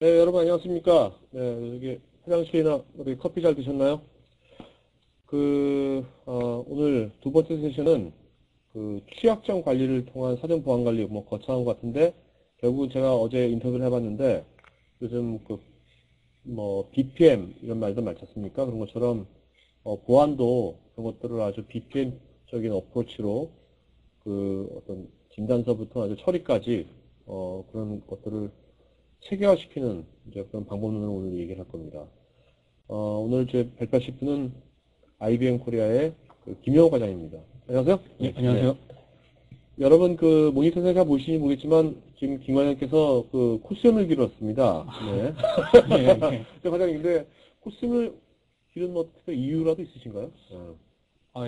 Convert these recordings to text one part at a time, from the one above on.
네, 여러분 안녕하십니까? 네, 여기 화장실이나 우리 커피 잘 드셨나요? 오늘 두 번째 세션은 취약점 관리를 통한 사전 보안 관리 뭐 거창한 것 같은데, 결국은 제가 어제 인터뷰를 해봤는데, 요즘 BPM 이런 말도 많지 않습니까? 그런 것처럼, 보안도 그런 것들을 아주 BPM적인 어프로치로 어떤 진단서부터 아주 처리까지, 그런 것들을 체계화시키는 이제 그런 방법론을 오늘 얘기를 할 겁니다. 오늘 제 발표하실 분은 IBM 코리아의 김영호 과장입니다. 안녕하세요. 네, 안녕하세요. 여러분 모니터에서 보시니 모르겠지만 지금 김 과장께서 코스염을 기르었습니다. 네. 네. 과장님인데 코스염을 기른 특별 이유라도 있으신가요?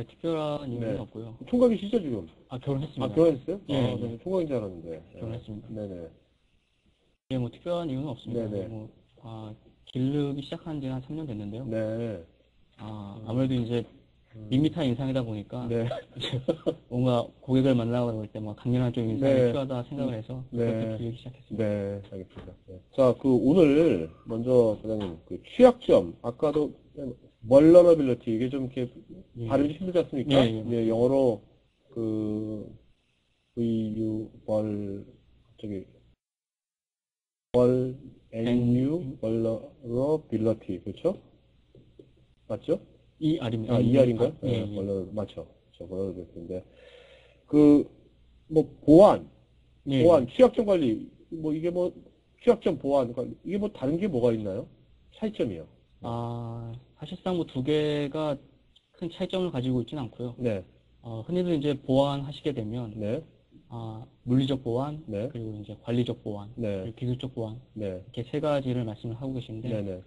특별한 이유는 네. 없고요. 총각이시죠 지금? 결혼했습니다. 결혼했어요? 예, 저는 총각인 줄 알았는데. 결혼했습니다. 네네. 예, 특별한 이유는 없습니다. 네네. 기르기 시작한 지 한 3년 됐는데요. 네. 아무래도 이제 밋밋한 인상이다 보니까 네. 뭔가 고객을 만나고 그럴 때 강렬한 좀 인상이 네. 필요하다 생각을 해서 네. 그렇게 기르기 시작했습니다. 네, 알겠습니다. 네. 자, 오늘 먼저 과장님 취약점 아까도 vulnerability 이게 좀 이렇게 예. 발음이 힘들지 않습니까? 예. 네, 영어로 VU 저기 vulnerability 그렇죠? 맞죠? ER입니다. ER인가요? 예. 맞죠. vulnerability인데 보안, 예. 취약점 관리, 이게 취약점 보안, 이게 다른 게 뭐가 있나요? 차이점이요. 사실상 두 개가 큰 차이점을 가지고 있지는 않고요. 네. 흔히들 이제 보안하시게 되면, 네. 물리적 보안, 네. 그리고 이제 관리적 보안, 네. 그리고 기술적 보안, 네. 이렇게 세 가지를 말씀을 하고 계신데, 네네.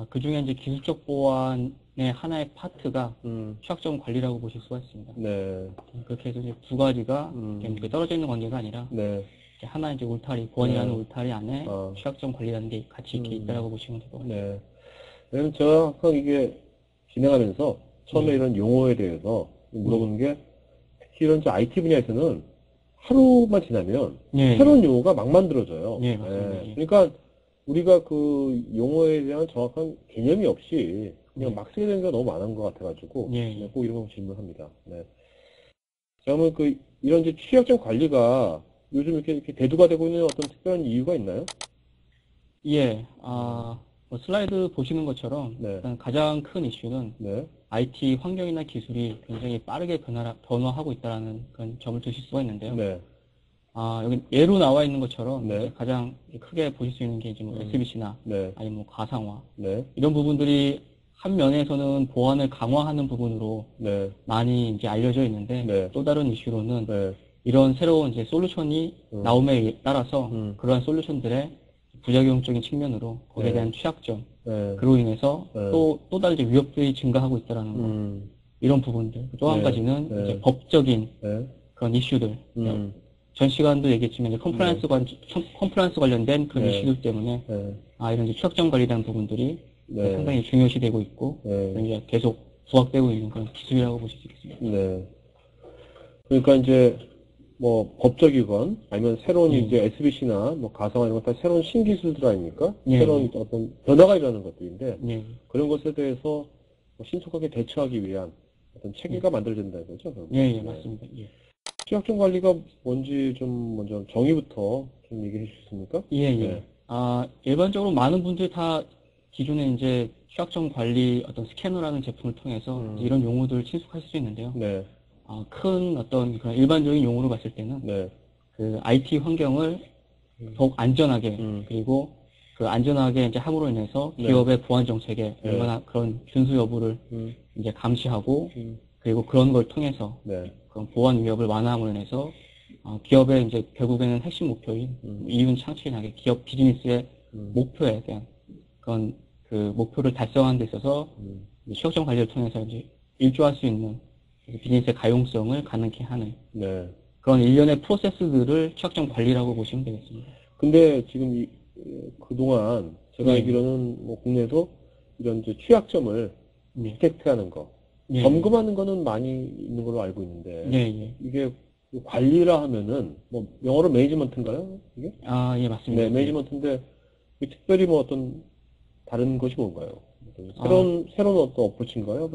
그 중에 이제 기술적 보안의 하나의 파트가 취약점 관리라고 보실 수가 있습니다. 네. 그렇게 해서 이제 두 가지가 이렇게 떨어져 있는 관계가 아니라, 네. 하나 이제 울타리, 보안이라는 네. 울타리 안에 취약점 관리라는 게 같이 이렇게 있다라고 보시면 될 것 같아요. 네. 왜냐면 제가 항상 이게 진행하면서 처음에 이런 용어에 대해서 물어보는 게 특히 이런 IT 분야에서는 하루만 지나면 새로운 용어가 막 만들어져요. 네, 맞습니다. 그러니까 우리가 용어에 대한 정확한 개념이 없이 그냥 막 쓰게 되는 게 너무 많은 것 같아가지고 꼭 이런 거 질문합니다. 네. 자, 그러면 이런 이제 취약점 관리가 요즘 이렇게 대두가 되고 있는 어떤 특별한 이유가 있나요? 예, 슬라이드 보시는 것처럼 일단 가장 큰 이슈는 IT 환경이나 기술이 굉장히 빠르게 변화하고 있다는 그런 점을 드실 수가 있는데요. 여기 예로 나와 있는 것처럼 가장 크게 보실 수 있는 게 이제 SBC나 아니면 가상화 이런 부분들이 한 면에서는 보안을 강화하는 부분으로 많이 이제 알려져 있는데 또 다른 이슈로는 이런 새로운 이제 솔루션이 나옴에 따라서 그러한 솔루션들의 부작용적인 측면으로 거기에 대한 취약점 그로 인해서 또 다른 이제 위협들이 증가하고 있다라는 거 이런 부분들 또 한 가지는 이제 법적인 그런 이슈들 전 시간도 얘기했지만 이제 컴플라이언스 관련된 그런 이슈들 때문에 이런 이제 취약점 관리라는 부분들이 상당히 중요시 되고 있고 이제 계속 부각되고 있는 그런 기술이라고 보실 수 있겠습니다. 네. 그러니까 이제 법적이건 아니면 새로운 이제 SBC나 가상화 이런 것 다 새로운 신기술들 아닙니까? 새로운 어떤 변화가 일어나는 것들인데 그런 것에 대해서 신속하게 대처하기 위한 어떤 체계가 만들어진다 이거죠? 맞습니다. 취약점 관리가 뭔지 좀 먼저 정의부터 좀 얘기해 주시겠습니까? 일반적으로 많은 분들이 다 기존에 이제 취약점 관리 어떤 스캐너라는 제품을 통해서 이런 용어들을 친숙하실 수 있는데요. 큰 어떤 그런 일반적인 용어로 봤을 때는 그 IT 환경을 더욱 안전하게 그리고 그 안전하게 이제 함으로 인해서 기업의 보안 정책에 얼마나 그런 준수 여부를 이제 감시하고 그리고 그런 걸 통해서 그런 보안 위협을 완화함으로 인해서 기업의 이제 결국에는 핵심 목표인 이윤 창출이나 기업 비즈니스의 목표에 대한 그런 그 목표를 달성하는 데 있어서 취약점 관리를 통해서 이제 일조할 수 있는 비즈니스의 가용성을 가능케 하는 그런 일련의 프로세스들을 취약점 관리라고 보시면 되겠습니다. 근데 지금 그동안 제가 알기로는 국내에서 이런 이제 취약점을 디텍트하는 거, 점검하는 거는 많이 있는 걸로 알고 있는데 이게 관리라 하면은 영어로 매니지먼트인가요? 이게? 맞습니다. 매니지먼트인데 특별히 뭐 어떤 다른 것이 뭔가요? 새로운 어떤 어프로치인가요?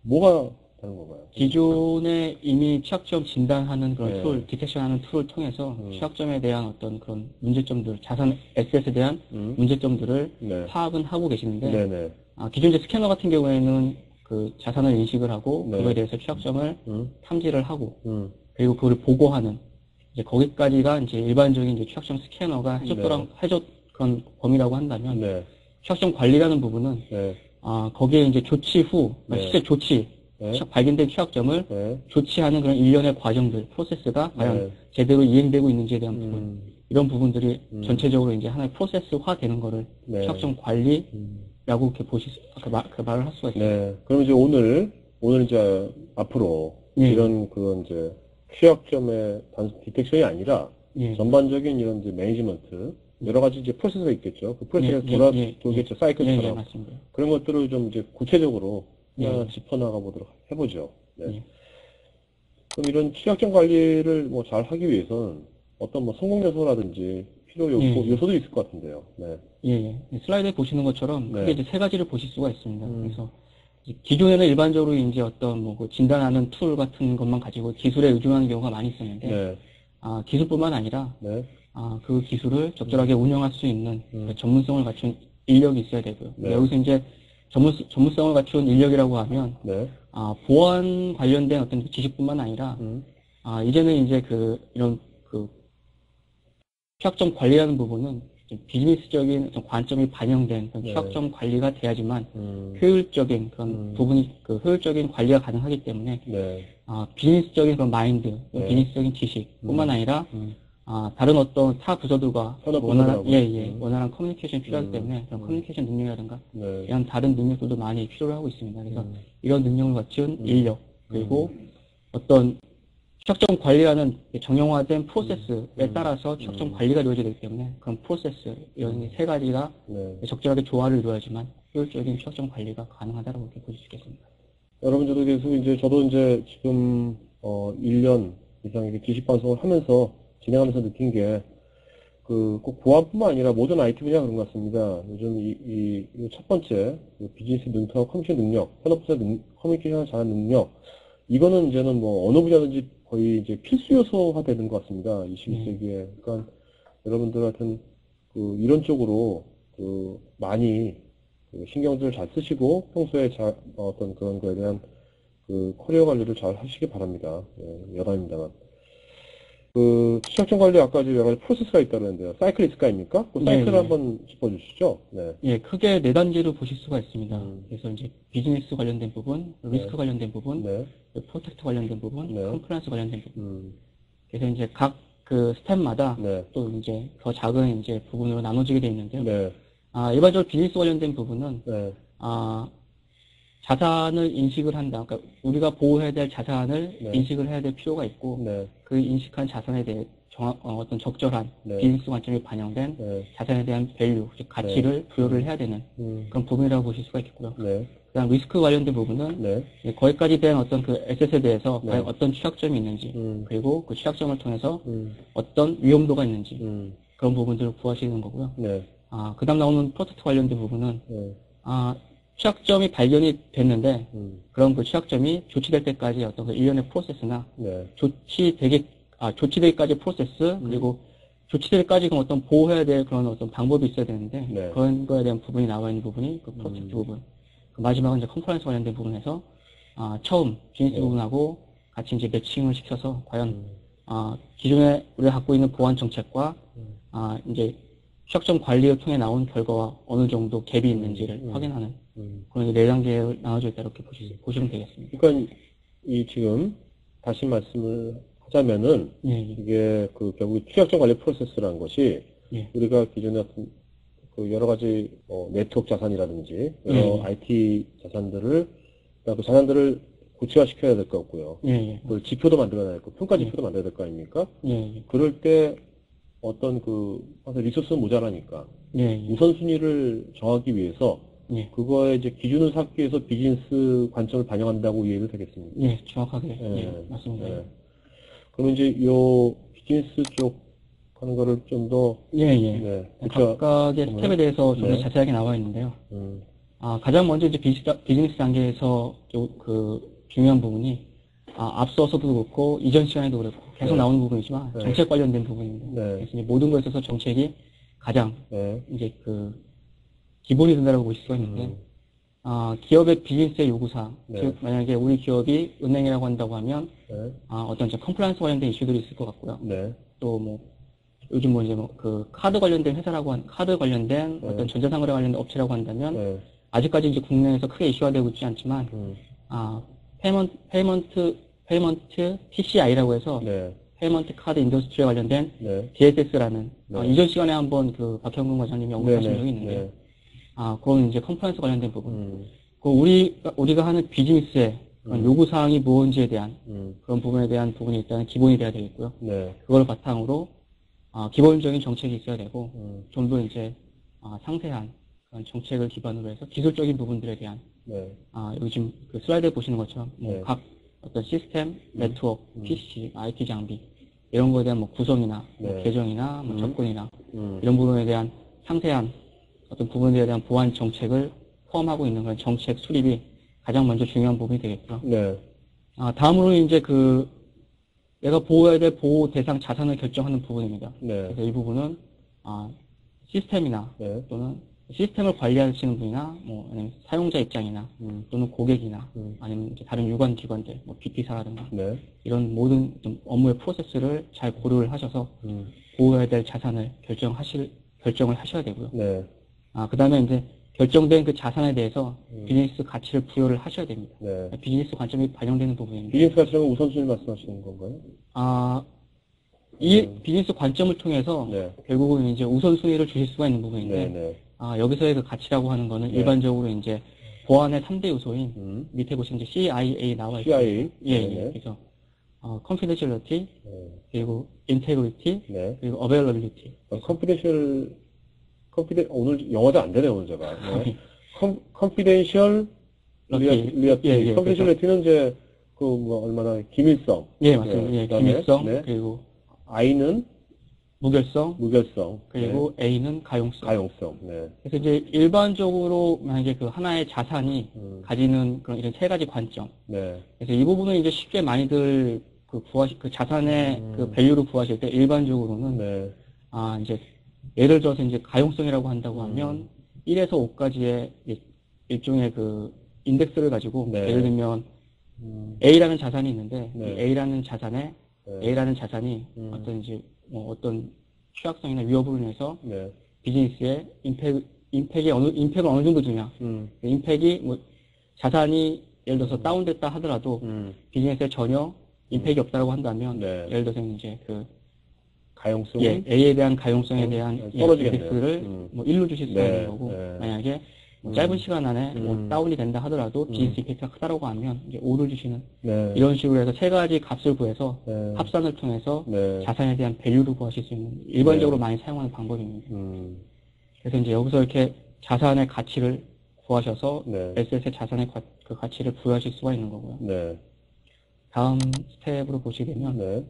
뭐가 다른 건가요? 기존에 이미 취약점 진단하는 그런 툴, 디텍션하는 툴을 통해서 취약점에 대한 어떤 그런 문제점들, 자산 에셋에 대한 문제점들을 파악은 하고 계시는데, 기존 이제 스캐너 같은 경우에는 그 자산을 인식을 하고 그거에 대해서 취약점을 탐지를 하고 그리고 그걸 보고하는 이제 거기까지가 이제 일반적인 이제 취약점 스캐너가 해줬던 범위라고 한다면 취약점 관리라는 부분은 거기에 이제 조치 후 실제 조치 발견된 취약점을 조치하는 그런 일련의 과정들, 프로세스가 과연 제대로 이행되고 있는지에 대한 부분, 이런 부분들이 전체적으로 이제 하나의 프로세스화 되는 거를 취약점 관리라고 이렇게 그 말을 할 수가 있습니다. 네. 그럼 이제 오늘 이제 앞으로 이런 그런 이제 취약점의 단순 디텍션이 아니라 전반적인 이런 이제 매니지먼트, 여러 가지 이제 프로세스가 있겠죠. 그 프로세스가 돌겠죠. 사이클처럼. 맞습니다. 그런 것들을 좀 이제 구체적으로 짚어나가 보도록 해보죠. 네. 그럼 이런 취약점 관리를 뭐 잘 하기 위해서는 어떤 뭐 성공 요소라든지 필요 요소도 있을 것 같은데요. 네. 슬라이드에 보시는 것처럼 크게 이제 세 가지를 보실 수가 있습니다. 그래서 기존에는 일반적으로 이제 어떤 뭐 진단하는 툴 같은 것만 가지고 기술에 의존하는 경우가 많이 있었는데, 기술뿐만 아니라 그 기술을 적절하게 운영할 수 있는 전문성을 갖춘 인력이 있어야 되고요. 여기서 이제 전문성을 갖춘 인력이라고 하면 보안 관련된 어떤 지식뿐만 아니라 이제는 이제 이런 취약점 관리라는 부분은 비즈니스적인 어떤 관점이 반영된 그런 취약점 관리가 돼야지만 효율적인 그런 부분이 효율적인 관리가 가능하기 때문에 비즈니스적인 그런 마인드, 비즈니스적인 지식뿐만 아니라 다른 어떤 타 부서들과 원활한 커뮤니케이션이 필요하기 때문에 그런 커뮤니케이션 능력이라든가 이런 다른 능력들도 많이 필요로 하고 있습니다. 그래서 이런 능력을 갖춘 인력, 그리고 어떤 취약점 관리라는 정형화된 프로세스에 따라서 취약점 관리가 이루어져야 되기 때문에 그런 프로세스, 이런 세 가지가 적절하게 조화를 이루어야지만 효율적인 취약점 관리가 가능하다고 이렇게 보실 수 있겠습니다. 여러분들도 계속 저도 지금 1년 이상 이렇게 지식 방송을 하면서 진행하면서 느낀 게 꼭 보안뿐만 아니라 모든 IT 분야가 그런 것 같습니다. 요즘 이 첫 번째 비즈니스 능력, 커뮤니케이션 능력, 현업부서 커뮤니케이션 잘하는 능력, 이거는 이제는 뭐 어느 분야든지 거의 이제 필수 요소화 되는 것 같습니다. 21세기에. 그러니까 여러분들 하여튼 이런 쪽으로 많이 신경들을 잘 쓰시고 평소에 어떤 그런 거에 대한 커리어 관리를 잘 하시기 바랍니다. 여담입니다만. 취약점 관리 아까 여러 가지 프로세스가 있다는데요. 사이클이 있을 거 아닙니까? 그 사이클을 한번 짚어주시죠. 크게 4단계로 보실 수가 있습니다. 그래서 이제 비즈니스 관련된 부분, 리스크 관련된 부분, 프로텍트 관련된 부분, 컴플라이언스 관련된 부분. 그래서 이제 각 스텝마다 또 이제 더 작은 이제 부분으로 나눠지게 되어 있는데요. 일반적으로 비즈니스 관련된 부분은 자산을 인식을 한다. 그러니까 우리가 보호해야 될 자산을 인식을 해야 될 필요가 있고 그 인식한 자산에 대해 어떤 적절한 비즈니스 관점이 반영된 자산에 대한 밸류, 즉 가치를 부여를 해야 되는 그런 부분이라고 보실 수가 있겠고요. 그다음 리스크 관련된 부분은 거기까지 된 어떤 에셋에 대해서 과연 어떤 취약점이 있는지 그리고 그 취약점을 통해서 어떤 위험도가 있는지 그런 부분들을 구하시는 거고요. 그다음 나오는 프로텍트 관련된 부분은 취약점이 발견이 됐는데 그런 그 취약점이 조치될 때까지 어떤 일련의 프로세스나 조치되기까지 프로세스 그리고 조치될까지 어떤 보호해야 될 그런 어떤 방법이 있어야 되는데 그런 거에 대한 부분이 나와 있는 부분이 그 프로텍트 부분. 마지막은 이제 컴플라이언스 관련된 부분에서 처음 비즈니스 부분하고 같이 이제 매칭을 시켜서 과연 기존에 우리가 갖고 있는 보안 정책과 이제 취약점 관리를 통해 나온 결과와 어느 정도 갭이 있는지를 확인하는 그런 4단계로 나눠져 있다 이렇게 보시면 되겠습니다. 그러니까 지금 다시 말씀을 하자면은 이게 결국 취약점 관리 프로세스라는 것이 우리가 기존에 어떤 여러 가지 네트워크 자산이라든지 여러 IT 자산들을 그 자산들을 고치화시켜야 될 것 같고요. 그걸 지표도 만들어야 되고 평가 지표도 만들어야 될 거 아닙니까? 그럴 때 어떤 리소스는 모자라니까 우선순위를 정하기 위해서 그거에 이제 기준을 삼기 위해서 비즈니스 관점을 반영한다고 이해를 되겠습니다. 정확하게 맞습니다. 그러면 이제 요 비즈니스 쪽 하는 거를 좀 더. 예, 예. 네, 각각의 스텝에 대해서 좀 더 자세하게 나와 있는데요. 가장 먼저 이제 비즈니스 단계에서 그 중요한 부분이, 앞서서도 그렇고, 이전 시간에도 그렇고, 계속 나오는 부분이지만, 정책 관련된 부분입니다. 그래서 이제 모든 것에 있어서 정책이 가장, 이제 기본이 된다고 볼 수가 있는데, 기업의 비즈니스의 요구사항, 즉, 만약에 우리 기업이 은행이라고 한다고 하면, 어떤 컴플라이언스 관련된 이슈들이 있을 것 같고요. 또 요즘 이제 카드 관련된 회사라고 카드 관련된 어떤 전자상거래 관련된 업체라고 한다면, 아직까지 이제 국내에서 크게 이슈화되고 있지 않지만, 페이먼트 PCI라고 해서, 페이먼트 카드 인더스트리에 관련된 DSS라는, 이전 시간에 한번 박형근 과장님이 언급하신 적이 있는데, 그건 이제 컴플라이언스 관련된 부분. 우리가 하는 비즈니스의 그런 요구사항이 무엇인지에 대한 그런 부분에 대한 부분이 일단 기본이 돼야 되겠고요. 그걸 바탕으로, 기본적인 정책이 있어야 되고, 좀 더 이제, 상세한 그런 정책을 기반으로 해서 기술적인 부분들에 대한, 요즘 슬라이드에 보시는 것처럼, 각 어떤 시스템, 네트워크, PC, IT 장비, 이런 거에 대한 구성이나, 계정이나, 접근이나, 이런 부분에 대한 상세한 어떤 부분들에 대한 보완 정책을 포함하고 있는 그런 정책 수립이 가장 먼저 중요한 부분이 되겠고요. 다음으로 이제 내가 보호해야 될 보호 대상 자산을 결정하는 부분입니다. 그래서 이 부분은, 시스템이나, 또는 시스템을 관리하시는 분이나, 아니면 사용자 입장이나, 또는 고객이나, 아니면 이제 다른 유관 기관들, BT사라든가, 이런 모든 업무의 프로세스를 잘 고려를 하셔서, 보호해야 될 자산을 결정을 하셔야 되고요. 그 다음에 이제 결정된 그 자산에 대해서 비즈니스 가치를 부여를 하셔야 됩니다. 비즈니스 관점이 반영되는 부분입니다. 비즈니스 가치라면 우선순위 말씀하시는 건가요? 이 비즈니스 관점을 통해서 결국은 이제 우선순위를 주실 수가 있는 부분인데, 여기서의 그 가치라고 하는 거는 일반적으로 이제 보안의 3대 요소인 밑에 보시면 이제 CIA 나와 있고요. CIA. 그래서 confidentiality, 그리고 integrity, 그리고 availability. 오늘 영어도 안 되네요, 오늘 제가. confidential reality. confidentiality는 이제 얼마나 기밀성. 맞습니다. 기밀성. 그리고 I는 무결성. 그리고 A는 가용성. 그래서 이제 일반적으로 만약에 하나의 자산이 가지는 그런 이런 세 가지 관점. 그래서 이 부분은 이제 쉽게 많이들 자산의 밸류를 구하실 때 일반적으로는 이제 예를 들어서 이제 가용성이라고 한다고 하면 1에서 5까지의 일종의 인덱스를 가지고 예를 들면 A라는 자산이 있는데 이 A라는 자산이 어떤 취약성이나 위협으로 인해서 비즈니스에 임팩이 어느 정도 주냐. 임팩이 자산이 예를 들어서 다운됐다 하더라도 비즈니스에 전혀 임팩이 없다고 한다면 예를 들어서 이제 가용성? A에 대한 가용성에 대한 인덱스를 1로 주실 수 있는 거고, 만약에 짧은 시간 안에 다운이 된다 하더라도 비즈니스 이펙트가 크다라고 하면 이제 5를 주시는 이런 식으로 해서 세 가지 값을 구해서 합산을 통해서 자산에 대한 밸류를 구하실 수 있는 일반적으로 많이 사용하는 방법입니다. 그래서 이제 여기서 이렇게 자산의 가치를 구하셔서 SS의 자산의 그 가치를 부여하실 수가 있는 거고요. 다음 스텝으로 보시게 되면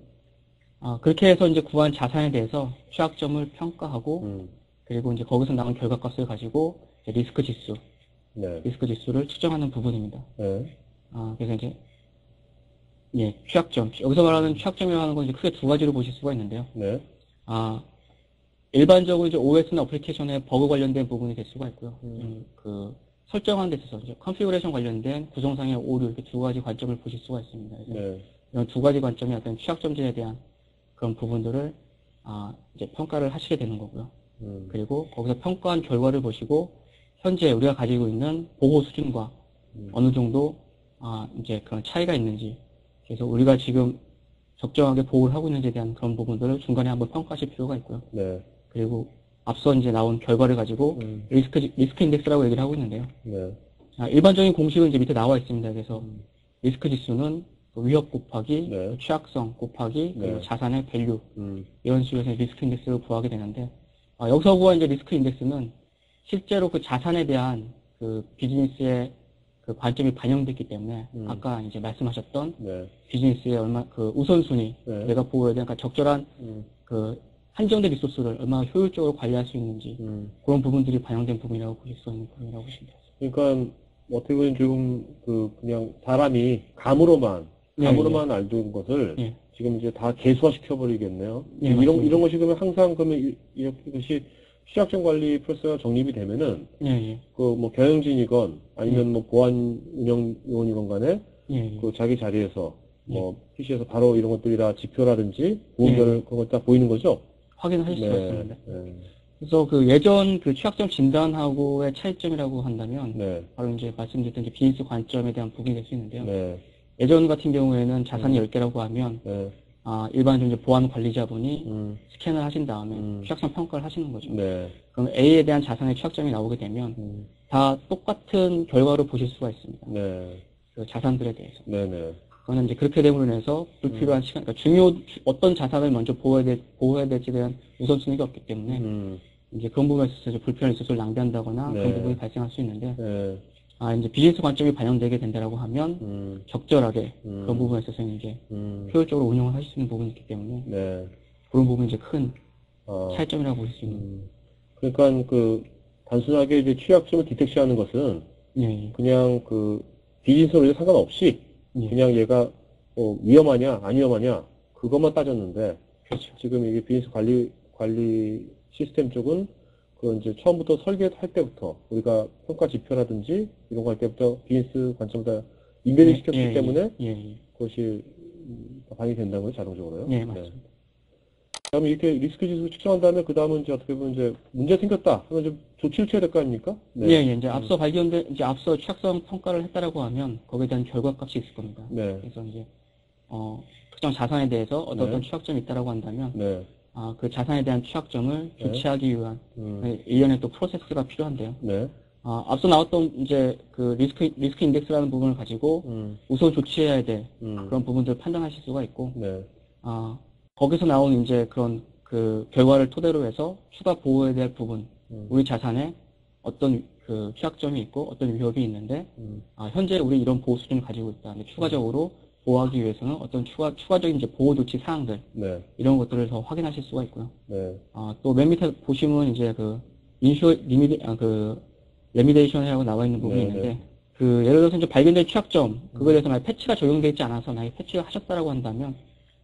그렇게 해서 이제 구한 자산에 대해서 취약점을 평가하고 그리고 이제 거기서 나온 결과값을 가지고 리스크 지수, 리스크 지수를 측정하는 부분입니다. 그래서 이제 취약점, 여기서 말하는 취약점이라고 하는 건 이제 크게 두 가지로 보실 수가 있는데요. 일반적으로 이제 OS나 어플리케이션의 버그 관련된 부분이 될 수가 있고요. 설정하는 데 있어서 이제 컨피그레이션 관련된 구성상의 오류 이렇게 두 가지 관점을 보실 수가 있습니다. 이런 두 가지 관점의 어떤 취약점들에 대한 그런 부분들을 이제 평가를 하시게 되는 거고요. 그리고 거기서 평가한 결과를 보시고 현재 우리가 가지고 있는 보호 수준과 어느 정도 이제 그런 차이가 있는지, 그래서 우리가 지금 적정하게 보호를 하고 있는지에 대한 그런 부분들을 중간에 한번 평가하실 필요가 있고요. 그리고 앞서 이제 나온 결과를 가지고 리스크 인덱스라고 얘기를 하고 있는데요. 일반적인 공식은 이제 밑에 나와 있습니다. 그래서 리스크 지수는 위협 곱하기 취약성 곱하기 그리고 자산의 밸류 이런 식으로 해서 리스크 인덱스를 구하게 되는데, 여기서 구한 이제 리스크 인덱스는 실제로 그 자산에 대한 그 비즈니스의 그 관점이 반영됐기 때문에 아까 이제 말씀하셨던 비즈니스의 우선순위 내가 보호해야 되는 적절한 그 한정된 리소스를 얼마나 효율적으로 관리할 수 있는지 그런 부분들이 반영된 부분이라고 보실 수 있는 부분이라고 보시면 됩니다. 그러니까 어떻게 보면 지금 그냥 사람이 예, 감으로만 알던 것을 예. 지금 이제 다 개수화 시켜버리겠네요. 예, 이런 것이 그러면 항상 그러면 이것이 취약점 관리 프로세스가 정립이 되면은 예, 예. 그 뭐 경영진이건 아니면 뭐 보안 운영 요원이건 간에 예, 예. 그 자기 자리에서 뭐 PC에서 바로 이런 것들이라 지표라든지 보험별 예. 그런 것 다 보이는 거죠? 확인하실 수가 네, 있습니다. 네. 그래서 그 예전 그 취약점 진단하고의 차이점이라고 한다면 네. 바로 이제 말씀드렸던 이제 비즈니스 관점에 대한 부분이 될 수 있는데요. 네. 예전 같은 경우에는 자산이 10개라고 하면 일반적으로 이제 보안 관리자분이 스캔을 하신 다음에 취약점 평가를 하시는 거죠. 네. 그럼 A에 대한 자산의 취약점이 나오게 되면 다 똑같은 결과로 보실 수가 있습니다. 네. 그 자산들에 대해서. 네네. 그거는 이제 그렇게 됨으로 인해서 불필요한 시간, 그러니까 어떤 자산을 먼저 보호해야 될지에 대한 우선순위가 없기 때문에 이제 그런 부분에 있어서 불필요한 리소스를 낭비한다거나 그런 부분이 발생할 수 있는데 이제 비즈니스 관점이 반영되게 된다라고 하면 적절하게 그런 부분에 있어서 이제 효율적으로 운영을 하실 수 있는 부분이 있기 때문에 그런 부분이 이제 큰 차이점이라고 볼 수 있는. 그러니까 그 단순하게 이제 취약점을 디텍시하는 것은 그냥 그 비즈니스로 상관없이 그냥 얘가 위험하냐 안 위험하냐 그것만 따졌는데 그렇죠. 지금 이게 비즈니스 관리 시스템 쪽은 그 이제 처음부터 설계할 때부터 우리가 평가 지표라든지 이런 거 할 때부터 비즈니스 관점에다 인베딩 시켰기 때문에 그것이 반영이 된다는 거예요, 자동적으로요. 네, 맞습니다. 그다음에 이렇게 리스크 지수 측정한 다음에 그 다음은 이제 어떻게 보면 이제 문제 생겼다 하면 좀 조치를 취해야 될 거 아닙니까? 이제 앞서 이제 앞서 취약성 평가를 했다라고 하면 거기에 대한 결과값이 있을 겁니다. 그래서 이제 특정 자산에 대해서 어떤 취약점이 있다라고 한다면 그 자산에 대한 취약점을 조치하기 위한 일련의 또 프로세스가 필요한데요. 앞서 나왔던 이제 그 리스크 인덱스라는 부분을 가지고 우선 조치해야 될 그런 부분들을 판단하실 수가 있고 거기서 나온 이제 그런 그 결과를 토대로 해서 추가 보호해야 될 부분, 우리 자산에 어떤 그 취약점이 있고 어떤 위협이 있는데 현재 우리 이런 보호 수준을 가지고 있다. 근데 추가적으로 보호하기 위해서는 어떤 추가적인 이제 보호 조치 사항들 이런 것들을 더 확인하실 수가 있고요. 또 맨 밑에 보시면 이제 그 레미데이션이라고 나와 있는 부분이 있는데 그 예를 들어서 이제 발견된 취약점 그거에 대해서 만약 패치가 적용되어 있지 않아서 만약 패치를 하셨다라고 한다면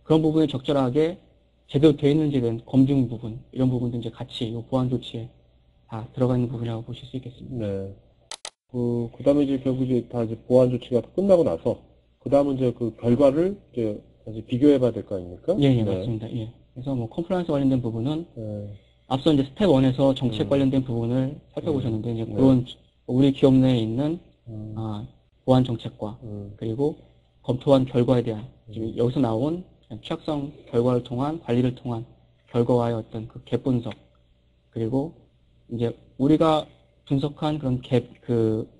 그런 부분이 적절하게 제대로 되어 있는지에 대한 검증 부분 이런 부분도 이제 같이 이 보안 조치에 다 들어가 있는 부분이라고 보실 수 있겠습니다. 그다음에 이제 결국 이제 다 이제 보안 조치가 끝나고 나서 그다음은 이제 그 결과를 이제 다시 비교해봐야 될 거 아닙니까? 맞습니다. 그래서 뭐 컴플라이언스 관련된 부분은 앞서 이제 스텝 1에서 정책 관련된 부분을 살펴보셨는데 이제 그런 우리 기업 내에 있는 보안 정책과 그리고 검토한 결과에 대한 지금 여기서 나온 취약성 결과를 통한 관리를 통한 결과와의 어떤 그 갭 분석 그리고 이제 우리가 분석한 그런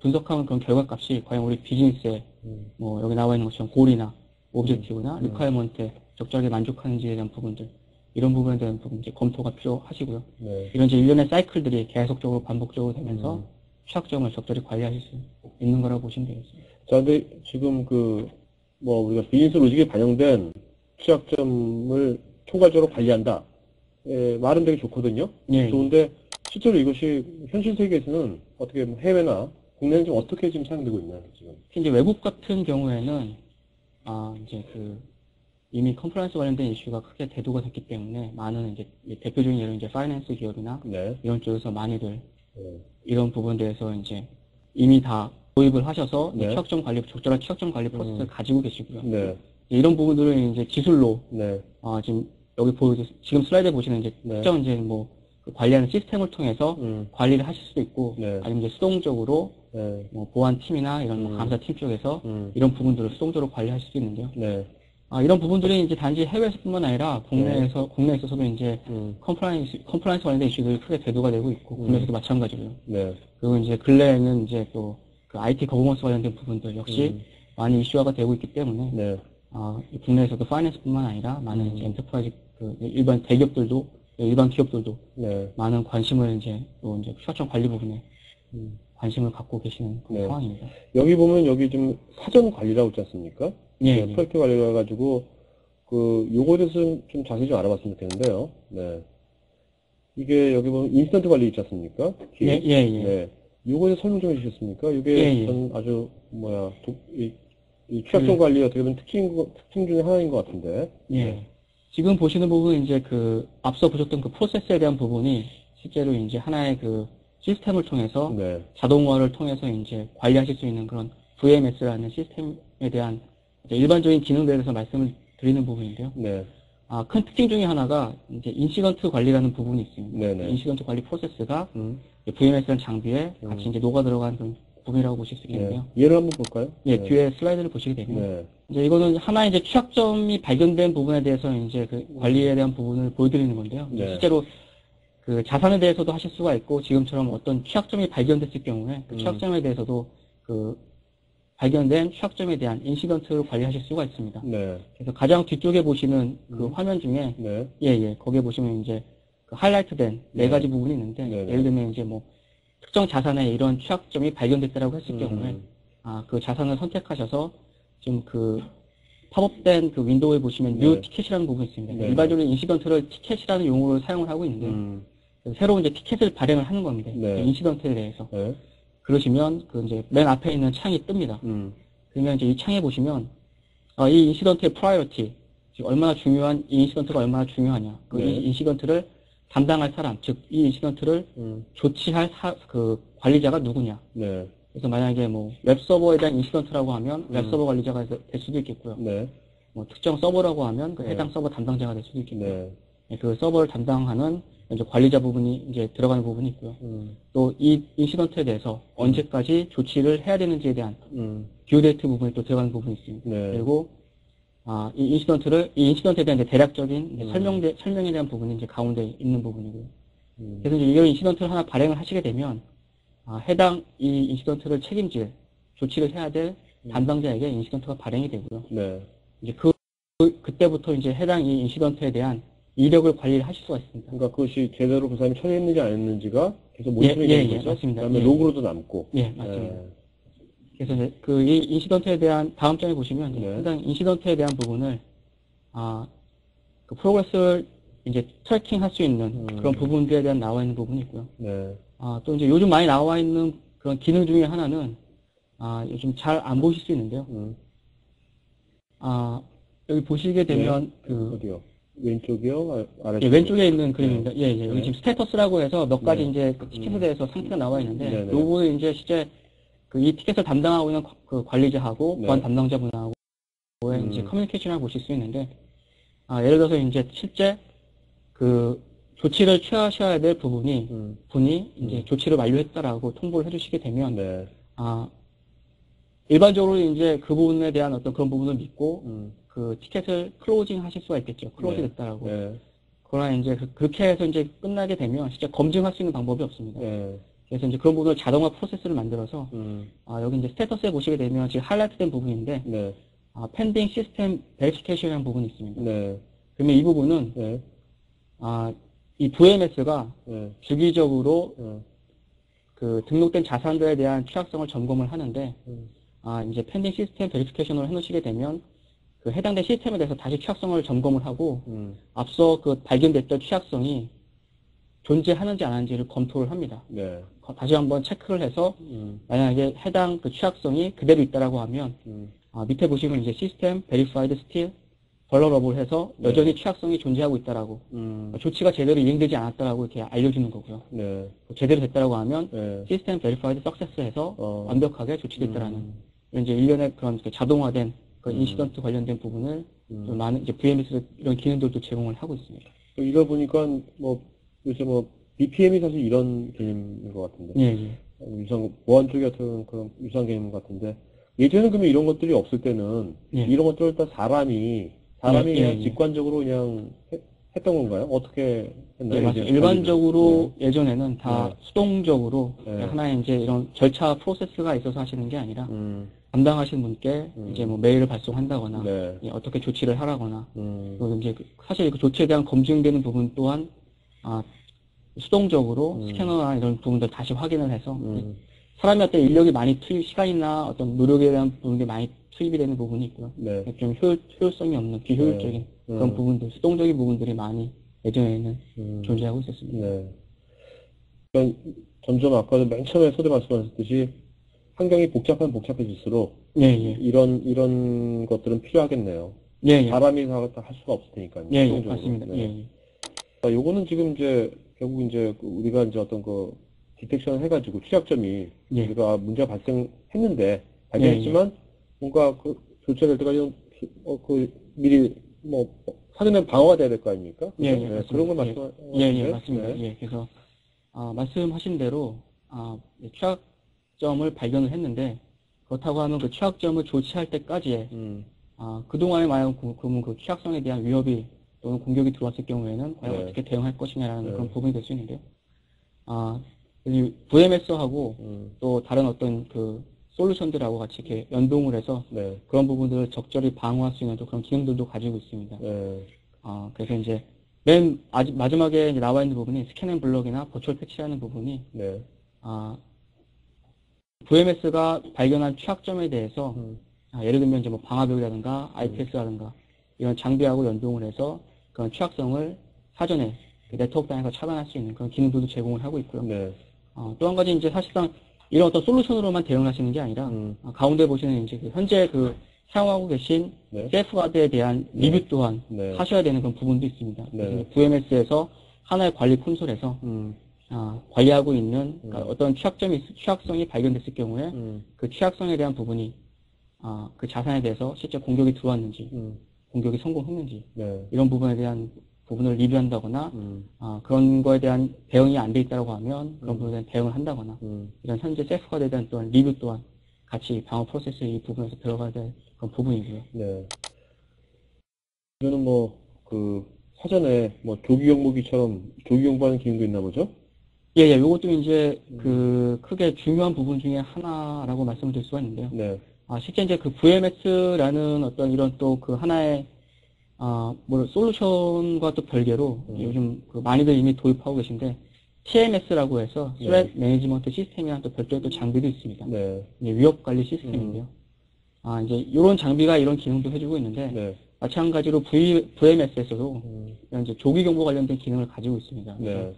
분석한 그런 결과값이 과연 우리 비즈니스에 뭐 여기 나와 있는 것처럼 골이나 오브젝티브나 리퀘어먼트에 적절하게 만족하는지에 대한 부분들 이런 부분에 대한 부분 이제 검토가 필요하시고요. 이런 이제 일련의 사이클들이 계속적으로 반복적으로 되면서 취약점을 적절히 관리하실 수 있는 거라고 보시면 되겠습니다. 자, 근데 지금 뭐 우리가 비즈니스 로직에 반영된 취약점을 총괄적으로 관리한다. 말은 되게 좋거든요. 좋은데 실제로 이것이 현실 세계에서는 어떻게 해외나 국내는 좀 어떻게 지금 사용되고 있나요, 지금? 이제 외국 같은 경우에는 이제 이미 컴플라이언스 관련된 이슈가 크게 대두가 됐기 때문에 많은 이제 대표적인 예로 이제 파이낸스 기업이나 이런 쪽에서 많이들 이런 부분에 대해서 이제 이미 다 도입을 하셔서 취약점 관리, 적절한 취약점 관리 프로세스를 가지고 계시고요. 이런 부분들은 이제 기술로 지금 여기 지금 슬라이드에 보시는 이제 특정 이제 뭐 관리하는 시스템을 통해서 관리를 하실 수도 있고 아니면 이제 수동적으로 뭐 보안팀이나 이런 뭐 감사팀 쪽에서 이런 부분들을 수동적으로 관리하실 수 있는데요. 이런 부분들이 이제 단지 해외에서뿐만 아니라 국내에 있어서도 이제 컴플라이언스 관련된 이슈들이 크게 대두가 되고 있고 국내에서도 마찬가지고요. 그리고 이제 근래에는 이제 또 그 IT 거버넌스 관련된 부분들 역시 많이 이슈화가 되고 있기 때문에 국내에서도 파이낸스뿐만 아니라 많은 이제 엔터프라이즈 일반 대기업들도 일반 기업들도 많은 관심을 이제 또 이제 취약점 관리 부분에 관심을 갖고 계시는 그런 상황입니다. 여기 보면 여기 좀 사전 관리라고 있지 않습니까? 프로젝트 관리가 가지고 요거에 대해서 좀 자세히 좀 알아봤으면 좋겠는데요. 이게 여기 보면 인스턴트 관리 있지 않습니까? 예, 예, 예. 네. 요거에 설명 좀 해주셨습니까? 이게 예, 예. 전 아주 이 취약점 관리 어떻게 보면 특징 중에 하나인 것 같은데. 예. 네. 지금 보시는 부분은 이제 그 앞서 보셨던 그 프로세스에 대한 부분이 실제로 이제 하나의 그 시스템을 통해서 네. 자동화를 통해서 이제 관리하실 수 있는 그런 VMS라는 시스템에 대한 일반적인 기능들에 대해서 말씀을 드리는 부분인데요. 네. 큰 특징 중에 하나가 이제 인시던트 관리라는 부분이 있습니다. 네네. 인시던트 관리 프로세스가 VMS라는 장비에 같이 이제 녹아 들어간 그런 부분이라고 보실 수 있겠는데요. 네. 예를 한번 볼까요? 예, 네. 뒤에 슬라이드를 보시게 되면 이제 이거는 하나의 이제 취약점이 발견된 부분에 대해서 이제 그 관리에 대한 부분을 보여드리는 건데요. 네. 실제로 그 자산에 대해서도 하실 수가 있고 지금처럼 어떤 취약점이 발견됐을 경우에 그 취약점에 대해서도 그 발견된 취약점에 대한 인시던트를 관리하실 수가 있습니다. 네. 그래서 가장 뒤쪽에 보시는 그 화면 중에 거기에 보시면 이제 그 하이라이트된 네 가지 부분이 있는데 예를 들면 이제 뭐 특정 자산에 이런 취약점이 발견됐다라고 했을 경우에 그 자산을 선택하셔서 지금 그 팝업된 그 윈도우에 보시면 뉴 티켓이라는 부분이 있습니다. 일반적으로 인시던트를 티켓이라는 용어를 사용을 하고 있는데 새로운 이제 티켓을 발행을 하는 겁니다. 인시던트에 대해서. 그러시면 그 이제 맨 앞에 있는 창이 뜹니다. 그러면 이제 이 창에 보시면 이 인시던트의 프라이어티, 즉 얼마나 중요한 이 인시던트가 얼마나 중요하냐, 그 이 인시던트를 담당할 사람, 즉 이 인시던트를 조치할 그 관리자가 누구냐. 그래서 만약에 뭐 웹서버에 대한 인시던트라고 하면 웹서버 관리자가 될 수도 있겠고요. 뭐 특정 서버라고 하면 그 해당 서버 담당자가 될 수도 있겠고요. 그 서버를 담당하는 이제 관리자 부분이 이제 들어가는 부분이 있고요. 또 이 인시던트에 대해서 언제까지 조치를 해야 되는지에 대한 듀데이트 부분이 또 들어가는 부분이 있습니다. 그리고 이 인시던트에 대한 이제 대략적인 이제 설명에 대한 부분이 이제 가운데 있는 부분이고요. 그래서 이제 이런 인시던트를 하나 발행을 하시게 되면 해당 이 인시던트를 책임질 조치를 해야 될 담당자에게 인시던트가 발행이 되고요. 이제 그때부터 이제 해당 이 인시던트에 대한 이력을 관리를 하실 수가 있습니다. 그러니까 그것이 제대로 그 사람이 처리했는지 안 했는지가 계속 모니터링이 되는 거죠? 맞습니다. 그다음에 로그로도 남고. 맞습니다. 그래서 이제 그 이 인시던트에 대한 다음 장에 보시면 해당 인시던트에 대한 부분을 그 프로그레스를 이제 트래킹 할 수 있는 그런 부분들에 대한 나와 있는 부분이 있고요. 또 이제 요즘 많이 나와 있는 그런 기능 중에 하나는 요즘 잘 안 보실 수 있는데요. 여기 보시게 되면 어디요? 왼쪽이요? 아래쪽? 왼쪽에 있는 그림입니다. 여기 지금 스테이터스라고 해서 몇 가지 이제 그 티켓에 대해서 상태가 나와 있는데, 요거는 이제 실제 그 이 티켓을 담당하고 있는 그 관리자하고 보안 담당자분하고의 이제 커뮤니케이션을 보실 수 있는데, 예를 들어서 이제 실제 그 조치를 취하셔야 될 분이 이제 조치를 완료했다라고 통보를 해주시게 되면, 일반적으로 이제 그 부분에 대한 어떤 그런 부분을 믿고, 그 티켓을 클로징 하실 수가 있겠죠. 클로즈 됐다라고. 그러나 이제 그렇게 해서 이제 끝나게 되면 진짜 검증할 수 있는 방법이 없습니다. 그래서 이제 그런 부분을 자동화 프로세스를 만들어서 여기 이제 스테이터스에 보시게 되면 지금 하이라이트된 부분인데 펜딩 시스템 베리피케이션이라는 부분이 있습니다. 그러면 이 부분은 이 VMS가 주기적으로 그 등록된 자산들에 대한 취약성을 점검을 하는데 이제 펜딩 시스템 베리피케이션을 해놓으시게 되면 그 해당된 시스템에 대해서 다시 취약성을 점검을 하고 앞서 그 발견됐던 취약성이 존재하는지 안 하는지를 검토를 합니다. 다시 한번 체크를 해서 만약에 해당 그 취약성이 그대로 있다라고 하면 밑에 보시면 이제 시스템 베리파이드 스틸 벌러러블 해서 여전히 취약성이 존재하고 있다라고 조치가 제대로 이행되지 않았다라고 이렇게 알려주는 거고요. 제대로 됐다라고 하면 시스템 베리파이드 석세스 해서 완벽하게 조치됐다라는 이제 일련의 그런 자동화된 그 인시던트 관련된 부분을 좀 많은 이제 VMS 이런 기능들도 제공을 하고 있습니다. 이거 보니까 뭐 요새 뭐 BPM이 사실 이런 개념인 것 같은데. 유상 보안 쪽에 어떤 그런 유사한 개념 같은데 예전에는 그러면 이런 것들이 없을 때는 이런 것들을 다 사람이 그냥 직관적으로 그냥 했던 건가요? 어떻게 했나요? 맞습니다. 일반적으로 예전에는 다 수동적으로 하나의 이제 이런 절차 프로세스가 있어서 하시는 게 아니라 담당하시는 분께 이제 뭐 메일을 발송한다거나 어떻게 조치를 하라거나 그리고 이제 사실 그 조치에 대한 검증되는 부분 또한 수동적으로 스캐너나 이런 부분들 다시 확인을 해서 사람이 어떤 인력이 많이 시간이나 어떤 노력에 대한 부분들이 많이 투입이 되는 부분이 있고요. 좀 효율성이 없는 비효율적인 그런 부분들, 수동적인 부분들이 많이 예전에는 존재하고 있었습니다. 네. 그러니까 점점 아까도 맨 처음에 서두 말씀하셨듯이 환경이 복잡해질수록 예, 예. 이런 것들은 필요하겠네요. 예, 예. 사람이 다 할 수가 없으니까요. 예, 예, 맞습니다. 네. 예, 예. 그러니까 요거는 지금 이제 결국 이제 우리가 이제 어떤 그 디텍션을 해가지고 취약점이 예. 우리가 문제가 발견했지만 뭔가 그 조치될 때까지 미리 뭐 사전에 방어가 돼야 될 거 아닙니까? 예, 예, 네, 그런 걸 말씀하시는 예, 예, 맞습니다. 네. 예, 그래서 말씀하신 대로 취약점을 발견을 했는데 그렇다고 하면 그 취약점을 조치할 때까지의 그동안에 만약 그러면 그 취약성에 대한 위협이 또는 공격이 들어왔을 경우에는 과연 네. 어떻게 대응할 것이냐라는 그런 부분이 될 수 있는데요. VMS하고 또 다른 어떤 그 솔루션들하고 같이 이렇게 연동을 해서 네. 그런 부분들을 적절히 방어할 수 있는 또 그런 기능들도 가지고 있습니다. 네. 그래서 이제 맨 마지막에 이제 나와 있는 부분이 스캔 앤 블럭이나 버추얼 패치라는 부분이 네. VMS가 발견한 취약점에 대해서 예를 들면 이제 뭐 방화벽이라든가 IPS라든가 이런 장비하고 연동을 해서 그런 취약성을 사전에 그 네트워크 단에서 차단할 수 있는 그런 기능들도 제공을 하고 있고요. 네. 또 한 가지 이제 사실상 이런 어떤 솔루션으로만 대응하시는 게 아니라 가운데 보시는 이제 현재 그 사용하고 계신 네. 세이프가드에 대한 리뷰 또한 네. 하셔야 되는 그런 부분도 있습니다. 네. VMS에서 하나의 관리 콘솔에서 관리하고 있는 그러니까 어떤 취약성이 발견됐을 경우에 그 취약성에 대한 부분이 그 자산에 대해서 실제 공격이 들어왔는지 공격이 성공했는지 네. 이런 부분에 대한 부분을 리뷰한다거나 그런 거에 대한 대응이 안 돼 있다고 하면 그런 부분에 대한 대응을 한다거나 이런 현재 세이프가드에 대한 또한 리뷰 또한 같이 방어 프로세스 이 부분에서 들어가야 될 그런 부분이고요. 네. 이거는 사전에 조기 경보기처럼 조기 경보하는 기능도 있나 보죠? 예, 요것도 이제 크게 중요한 부분 중에 하나라고 말씀드릴 수가 있는데요. 네. 실제 이제 그 VMS라는 어떤 이런 또 그 하나의 솔루션과 또 별개로 요즘 많이들 이미 도입하고 계신데 TMS라고 해서 Threat Management 시스템이랑 또 별도의 또 장비도 있습니다. 네. 위협 관리 시스템인데요. 이제 이런 장비가 이런 기능도 해주고 있는데 네. 마찬가지로 VMS에서도 이제 조기 경보 관련된 기능을 가지고 있습니다. 네.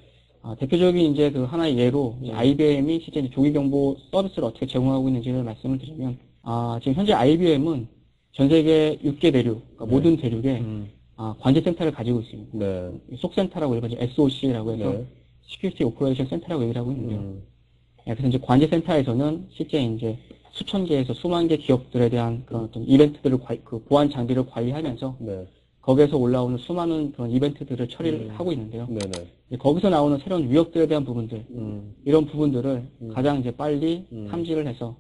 대표적인 이제 그 하나의 예로 IBM이 실제 이제 조기 경보 서비스를 어떻게 제공하고 있는지를 말씀을 드리면 지금 현재 IBM은 전 세계 6개 대륙, 그러니까 모든 대륙에 관제센터를 가지고 있습니다. 네. 속센터라고 일반 SOC라고 해서 네. Security Operation Center라고 얘기를 하고 있는데요. 그래서 이제 관제센터에서는 실제 이제 수천 개에서 수만 개 기업들에 대한 그런 어떤 이벤트들을 그 보안 장비를 관리하면서 네. 거기에서 올라오는 수많은 그런 이벤트들을 처리를 하고 있는데요. 네네. 거기서 나오는 새로운 위협들에 대한 부분들, 이런 부분들을 가장 이제 빨리 탐지를 해서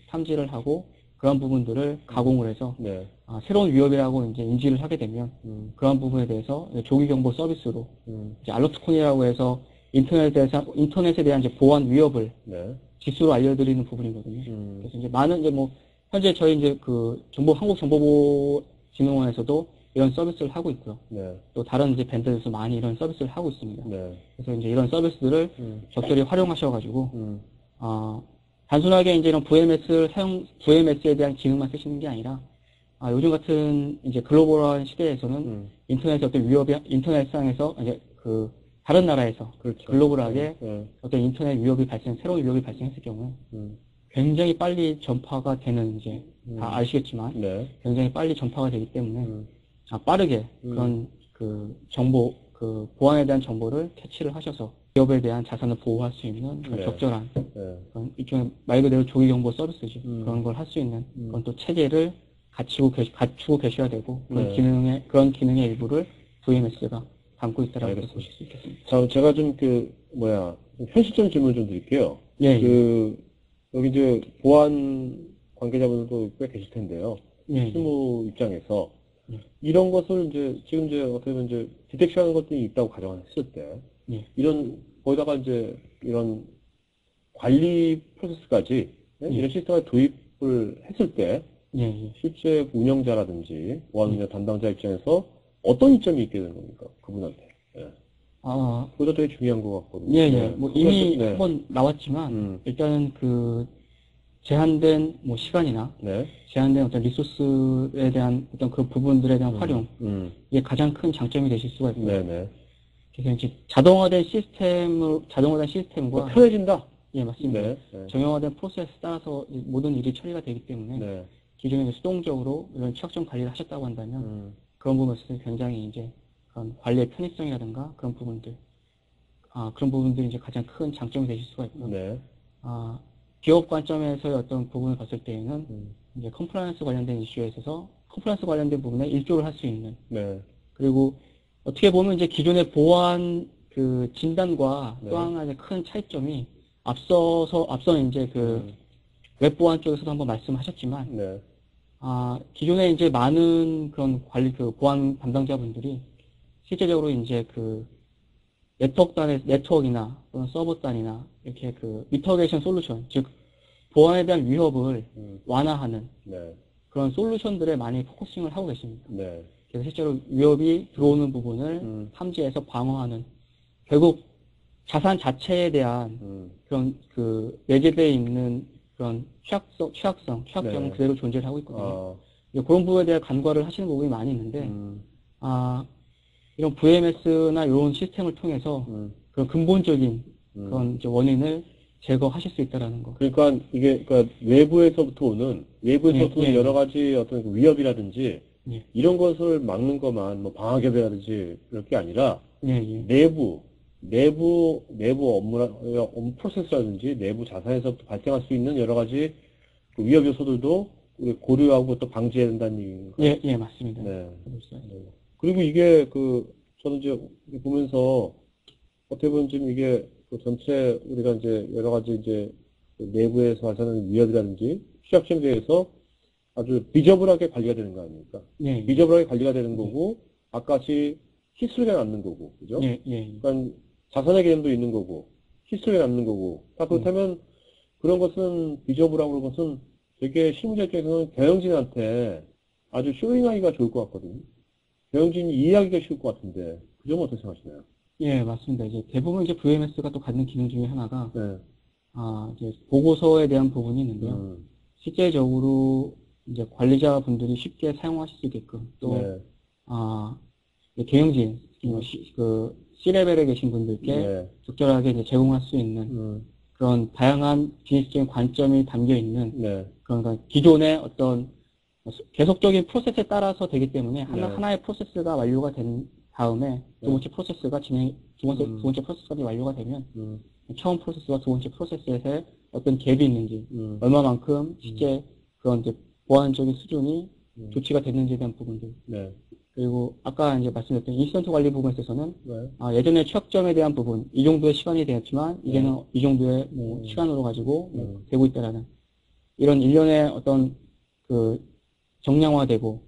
탐지를 하고 그런 부분들을 가공을 해서 네. 새로운 위협이라고 이제 인지를 하게 되면 그런 부분에 대해서 조기 경보 서비스로 이제 알러트콘이라고 해서 인터넷에 대한 이제 보안 위협을 네. 지수로 알려드리는 부분이거든요. 그래서 이제 많은 이제 현재 저희 이제 한국정보보호진흥원에서도 이런 서비스를 하고 있고요. 네. 또 다른 이제 밴드에서 많이 이런 서비스를 하고 있습니다. 네. 그래서 이제 이런 서비스들을 적절히 활용하셔가지고 단순하게 이제 이런 VMS에 대한 기능만 쓰시는 게 아니라 요즘 같은 이제 글로벌한 시대에서는 인터넷의 어떤 인터넷상에서 이제 다른 나라에서 그렇죠. 글로벌하게 네. 어떤 인터넷 새로운 위협이 발생했을 경우에 굉장히 빨리 전파가 되는 이제 다 아시겠지만 네. 굉장히 빨리 전파가 되기 때문에 빠르게 그런 정보 보안에 대한 정보를 캐치를 하셔서 기업에 대한 자산을 보호할 수 있는 네. 적절한 네. 일종의 말 그대로 조기 경보 서비스지 그런 걸 할 수 있는 그런 또 체계를 갖추고 계셔야 되고 그런 기능의 일부를 VMS가 담고 있다라고 보실 수 있겠습니다. 자, 제가 좀 현실적인 질문 좀 드릴게요. 예. 여기 이제 보안 관계자분들도 꽤 계실 텐데요. 예. 실무 입장에서 이런 것을 지금 어떻게 보면 디텍션하는 것들이 있다고 가정했을 때 거기다가 이런 관리 프로세스까지 이런 시스템을 도입을 했을 때 실제 운영자라든지 보안 운영 담당자 입장에서 어떤 이점이 있게 되는 겁니까? 그분한테. 그것도 되게 중요한 것 같거든요. 이미 한번 나왔지만 일단은 제한된 시간이나 제한된 어떤 리소스에 대한 어떤 그 부분들에 대한 활용 이게 가장 큰 장점이 되실 수가 있고요. 그래서 이제 자동화된 시스템과 편해진다. 예, 맞습니다. 네, 네. 정형화된 프로세스 따라서 모든 일이 처리가 되기 때문에 네. 기존에 수동적으로 이런 취약점 관리를 하셨다고 한다면 그런 부분에서 굉장히 이제 그런 관리의 편의성이라든가 그런 부분들, 그런 부분들이 이제 가장 큰 장점이 되실 수가 있고요. 네. 기업 관점에서의 어떤 부분을 봤을 때에는 이제 컴플라이언스 관련된 이슈에 있어서 컴플라이언스 관련된 부분에 일조를 할 수 있는. 네. 그리고 어떻게 보면 이제 기존의 보안 그 진단과 네. 또 하나의 큰 차이점이 앞서 이제 그 웹보안 쪽에서도 한번 말씀하셨지만, 네. 기존에 이제 많은 그런 그 보안 담당자분들이 실제적으로 이제 그 네트워크나 또는 서버단이나 이렇게 그 미터게이션 솔루션, 즉 보안에 대한 위협을 완화하는 네. 그런 솔루션들에 많이 포커싱을 하고 계십니다. 네. 그래서 실제로 위협이 들어오는 부분을 탐지해서 방어하는, 결국 자산 자체에 대한 그런 그 내재되어 있는 그런 취약점은 네. 그대로 존재를 하고 있거든요. 그런 부분에 대한 간과를 하시는 부분이 많이 있는데, 이런 VMS나 이런 시스템을 통해서 그런 근본적인 그런 이제 원인을 제거하실 수 있다라는 거. 그러니까 이게 그러니까 외부에서부터 오는 여러 가지 어떤 그 위협이라든지 이런 것을 막는 것만 뭐 방화개비라든지 이럴 게 아니라 내부 업무 프로세스라든지 내부 자산에서부터 발생할 수 있는 여러 가지 그 위협 요소들도 우리 고려하고 또 방지해야 된다는 얘기인가요? 예, 맞습니다. 네. 그리고 이게 저는 이제 보면서 어떻게 보면 지금 이게 그 전체 우리가 이제 여러 가지 이제 내부에서 발생하는 위협이라든지 취약점에 대해서 아주 비저블하게 관리가 되는 거 아닙니까? 비저블하게 관리가 되는 거고, 아까 같이 히스토리가 남는 거고, 그죠? 그러니까 자산의 개념도 있는 거고, 히스토리가 남는 거고, 딱 그렇다면 그런 것은 비저블하고 그런 것은 되게 실무자 입장에서는 경영진한테 아주 쇼잉하기가 좋을 것 같거든요. 경영진이 이해하기가 쉬울 것 같은데, 그 점은 어떻게 생각하시나요? 예, 맞습니다. 이제 대부분 이제 VMS가 또 갖는 기능 중에 하나가, 이제 보고서에 대한 부분이 있는데요. 실제적으로 이제 관리자분들이 쉽게 사용하실 수 있게끔 또, 경영진, 그 C레벨에 계신 분들께 적절하게 이제 제공할 수 있는 그런 다양한 비즈니스적인 관점이 담겨 있는 그런 기존의 어떤 계속적인 프로세스에 따라서 되기 때문에 하나의 프로세스가 완료가 된 다음에 두 번째 프로세스가 두 번째 프로세스까지 완료가 되면 처음 프로세스와 두 번째 프로세스에서 어떤 갭이 있는지 얼마만큼 실제 그런 이제 보안적인 수준이 조치가 됐는지에 대한 부분들. 그리고 아까 이제 말씀드렸던 인시던트 관리 부분에 있어서는 예전에 취약점에 대한 부분 이 정도의 시간이 되었지만 이제는 이 정도의 시간으로 가지고 되고 있다라는 이런 일련의 어떤 그 정량화되고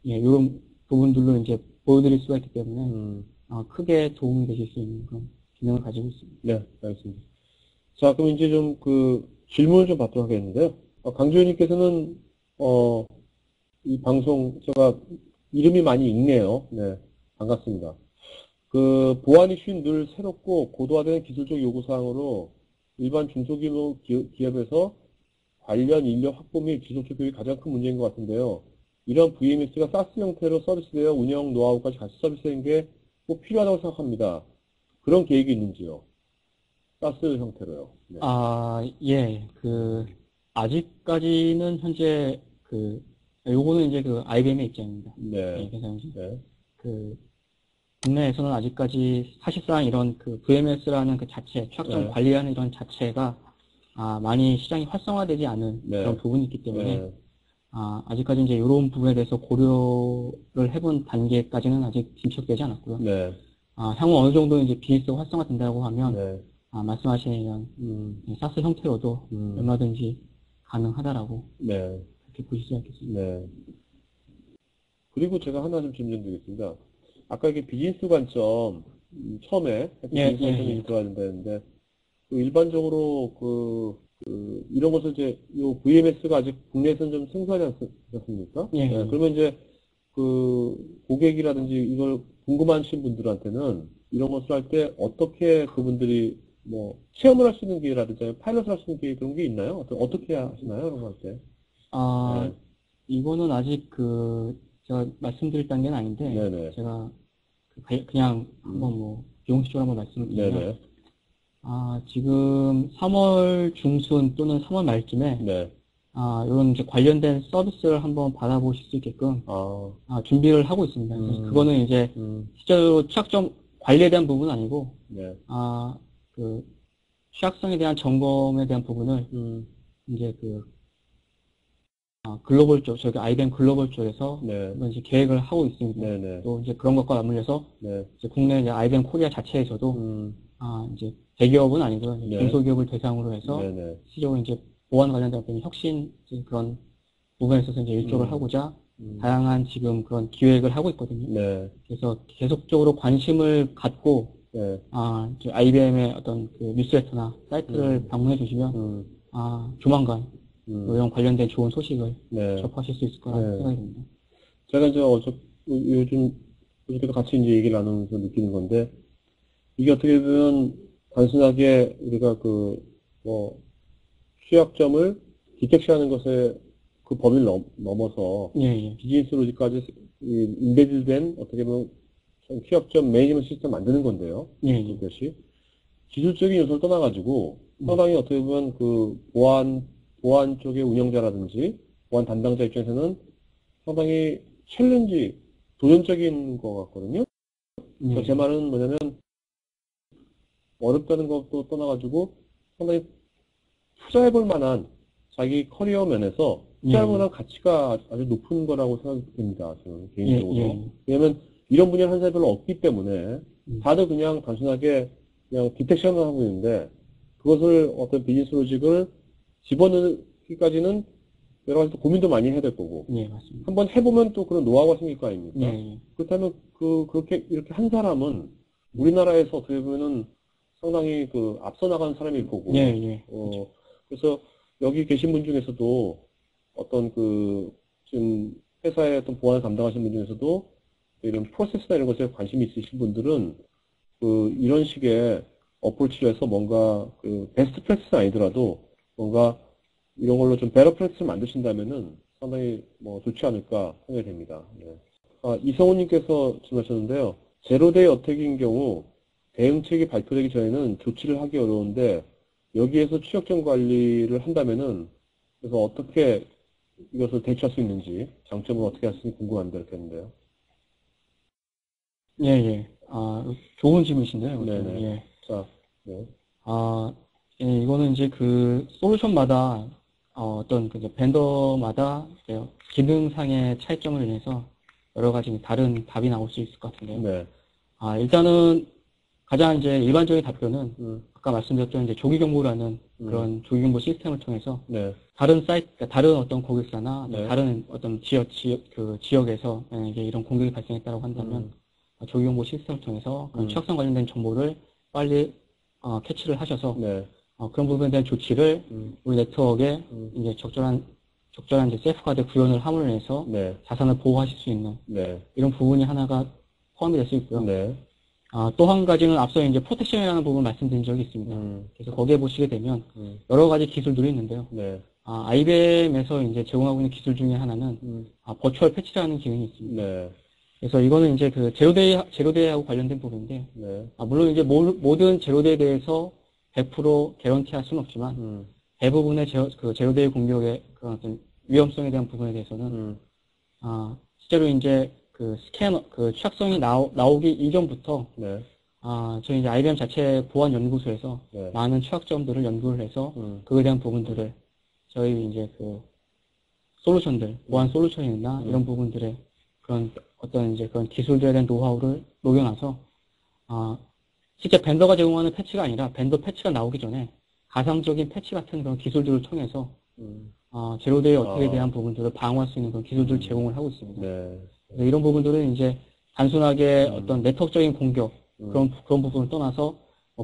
이런 부분들로 이제 보여드릴 수가 있기 때문에 크게 도움이 되실 수 있는 그런 기능을 가지고 있습니다. 네, 알겠습니다. 자, 그럼 이제 좀 질문을 좀 받도록 하겠는데요. 강주현님께서는 이 방송 제가 이름이 많이 있네요. 네, 반갑습니다. 보안 이슈는 늘 새롭고 고도화되는 기술적 요구사항으로 일반 중소규모 기업에서 관련 인력 확보 및 지속적 교육이 가장 큰 문제인 것 같은데요. 이런 VMS가 SaaS 형태로 서비스되어 운영 노하우까지 같이 서비스되는 게 꼭 필요하다고 생각합니다. 그런 계획이 있는지요? SaaS 형태로요. 네. 예. 아직까지는 현재 요거는 이제 IBM의 입장입니다. 네. 그래서 이제 국내에서는 아직까지 사실상 이런 VMS라는 그 자체, 취약점 관리하는 이런 자체가 많이 시장이 활성화되지 않은 그런 부분이 있기 때문에 아직까지 이제 이런 부분에 대해서 고려를 해본 단계까지는 아직 진척되지 않았고요. 향후 어느 정도 이제 비즈니스가 활성화된다고 하면 말씀하신 이런 사스 형태로도 얼마든지 가능하다라고 그렇게 보실 수 있겠습니다. 그리고 제가 하나 좀 질문드리겠습니다. 아까 이게 비즈니스 관점 처음에 비즈니스 관점이 들어야 된다는데 일반적으로 이런 것을 이제 요 VMS가 아직 국내에서는 좀 생소하지 않습니까? 그러면 이제 고객이라든지 이걸 궁금하신 분들한테는 이런 것을 할 때 어떻게 그분들이 뭐 체험을 할 수 있는 기회라든지 파일럿을 할 수 있는 기회 그런 게 있나요? 어떻게 하시나요? 그런 거 할 때? 이거는 아직 제가 말씀드릴 단계는 아닌데 제가 그냥 한번 비공식적으로 한번 말씀을 드리면, 네네. 지금 3월 중순 또는 3월 말쯤에, 네. 이런 이제 관련된 서비스를 한번 받아보실 수 있게끔, 준비를 하고 있습니다. 그거는 이제, 실제로 취약점 관리에 대한 부분은 아니고, 네. 그, 취약성에 대한 점검에 대한 부분을, 이제 글로벌 쪽, 저기 IBM 글로벌 쪽에서, 네. 이제 계획을 하고 있습니다. 네네. 또 이제 그런 것과 맞물려서, 네. 이제 국내 이제 IBM 코리아 자체에서도, 이제 대기업은 아니고요. 네. 중소기업을 대상으로 해서, 네네. 실질적으로 이제 보안 관련된 어떤 혁신, 그런 부분에 있어서 이제 일조를 하고자, 다양한 지금 그런 기획을 하고 있거든요. 네. 그래서 계속적으로 관심을 갖고, 네. IBM의 어떤 그 뉴스레터나 사이트를 방문해 주시면, 조만간, 이런 관련된 좋은 소식을 네. 접하실 수 있을 거라 생각이 듭니다. 제가 이제 요즘, 어저께도 같이 이제 얘기를 나누면서 느끼는 건데, 이게 어떻게 보면 단순하게 우리가 취약점을 디텍시하는 것에 그 범위를 넘어서 비즈니스 로직까지 인베드된 어떻게 보면 취약점 매니지먼트 시스템 만드는 건데요. 이것이 기술적인 요소를 떠나가지고 상당히 어떻게 보면 그 보안 쪽의 운영자라든지 보안 담당자 입장에서는 상당히 챌린지, 도전적인 것 같거든요. 그러니까 제 말은 뭐냐면 어렵다는 것도 떠나가지고 상당히 투자해볼 만한 자기 커리어 면에서 투자해볼 만한 가치가 아주 높은 거라고 생각됩니다. 저는 개인적으로. 왜냐면 이런 분야를 한 사람이 별로 없기 때문에 다들 그냥 단순하게 그냥 디텍션을 하고 있는데 그것을 어떤 비즈니스 로직을 집어넣기까지는 여러 가지 또 고민도 많이 해야 될 거고. 맞습니다. 한번 해보면 또 그런 노하우가 생길 거 아닙니까? 그렇다면 그렇게 이렇게 한 사람은 우리나라에서 어떻게 보면은 상당히 앞서 나가는 사람일 거고. 그래서 여기 계신 분 중에서도 어떤 지금 회사의 어떤 보안을 담당하시는 분 중에서도 이런 프로세스나 이런 것에 관심이 있으신 분들은 이런 식의 어프로치를 해서 뭔가 베스트 프랙티스는 아니더라도 뭔가 이런 걸로 좀 베러 프랙티스를 만드신다면은 상당히 좋지 않을까 생각이 됩니다. 네. 이성훈님께서 질문하셨는데요. 제로데이 어택인 경우 대응책이 발표되기 전에는 조치를 하기 어려운데 여기에서 취약점 관리를 한다면은 그래서 어떻게 이것을 대처할 수 있는지 장점을 어떻게 할 수 있는지 궁금합니다. 이렇게 했는데요. 좋은 질문이신데요. 네네. 자, 네. 이거는 이제 솔루션마다 어떤 벤더마다 기능상의 차이점을 인해서 여러 가지 다른 답이 나올 수 있을 것 같은데요. 네. 일단은 가장 이제 일반적인 답변은 아까 말씀드렸던 이제 조기경보라는 그런 조기경보 시스템을 통해서 다른 사이트, 그러니까 다른 어떤 고객사나 다른 어떤 지역에서 만약에 이런 공격이 발생했다고 한다면 조기경보 시스템을 통해서 그런 취약성 관련된 정보를 빨리 캐치를 하셔서 그런 부분에 대한 조치를 우리 네트워크에 이제 적절한 이제 세이프가드 구현을 함으로 해서 자산을 보호하실 수 있는 이런 부분이 하나가 포함이 될 수 있고요. 또 한 가지는 앞서 이제 프로텍션이라는 부분을 말씀드린 적이 있습니다. 그래서 거기에 보시게 되면 여러 가지 기술들이 있는데요. IBM에서 이제 제공하고 있는 기술 중에 하나는 버추얼 패치라는 기능이 있습니다. 그래서 이거는 이제 제로데이하고 관련된 부분인데, 물론 이제 모든 제로데이에 대해서 100% 개런티할 수는 없지만 대부분의 제로데이 공격의 그런 어떤 위험성에 대한 부분에 대해서는 실제로 이제 스캐너 취약성이 나오기 이전부터 저희 이제 IBM 자체 보안 연구소에서 많은 취약점들을 연구를 해서 그에 대한 부분들을 저희 이제 솔루션들 보안 솔루션이나 이런 부분들의 그런 어떤 이제 그런 기술들에 대한 노하우를 녹여놔서 실제 벤더가 제공하는 패치가 아니라 벤더 패치가 나오기 전에 가상적인 패치 같은 그런 기술들을 통해서 제로데이 어택에 대한 부분들을 방어할 수 있는 그런 기술들을 제공을 하고 있습니다. 이런 부분들은 이제 단순하게 어떤 네트워크적인 공격 그런 부분을 떠나서